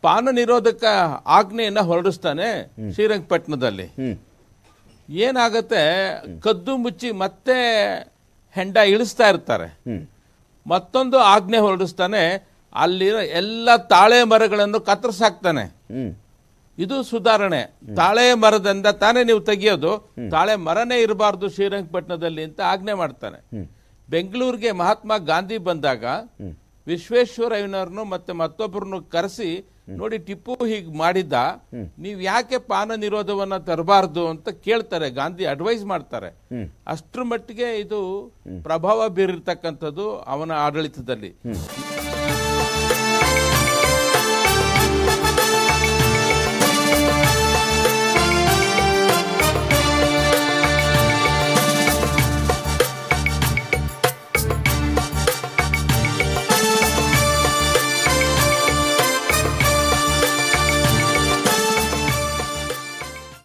ಪಾನ ನಿರೋಧಕ ಆಜ್ಞೆಯನ್ನ ಹೊರಡಿಸ್ತಾನೆ ಶ್ರೀರಂಗಪಟ್ಟಣದಲ್ಲಿ. ಏನಾಗತ್ತೆ, ಕದ್ದು ಮುಚ್ಚಿ ಮತ್ತೆ ಹೆಂಡ ಇಳಿಸ್ತಾ ಇರ್ತಾರೆ. ಮತ್ತೊಂದು ಆಜ್ಞೆ ಹೊರಡಿಸ್ತಾನೆ, ಅಲ್ಲಿರೋ ಎಲ್ಲ ತಾಳೆ ಮರಗಳನ್ನು ಕತ್ತರಿಸಾಕ್ತಾನೆ. ಇದು ಸುಧಾರಣೆ. ತಾಳೆ ಮರದಿಂದ ತಾನೇ ನೀವು ತೆಗಿಯೋದು, ತಾಳೆ ಮರನೇ ಇರಬಾರ್ದು ಶ್ರೀರಂಗಪಟ್ಟಣದಲ್ಲಿ ಅಂತ ಆಜ್ಞೆ ಮಾಡ್ತಾನೆ. ಬೆಂಗಳೂರಿಗೆ ಮಹಾತ್ಮ ಗಾಂಧಿ ಬಂದಾಗ ವಿಶ್ವೇಶ್ವರಯ್ಯನವ್ರನ್ನು ಮತ್ತೆ ಮತ್ತೊಬ್ಬರನ್ನು ಕರೆಸಿ, ನೋಡಿ ಟಿಪ್ಪು ಹೀಗೆ ಮಾಡಿದ್ದ, ನೀವ್ ಯಾಕೆ ಪಾನ ನಿರೋಧವನ್ನ ತರಬಾರ್ದು ಅಂತ ಕೇಳ್ತಾರೆ. ಗಾಂಧಿ ಅಡ್ವೈಸ್ ಮಾಡ್ತಾರೆ. ಅಷ್ಟ್ರ ಮಟ್ಟಿಗೆ ಇದು ಪ್ರಭಾವ ಬೀರಿರ್ತಕ್ಕಂಥದ್ದು ಅವನ ಆಡಳಿತದಲ್ಲಿ.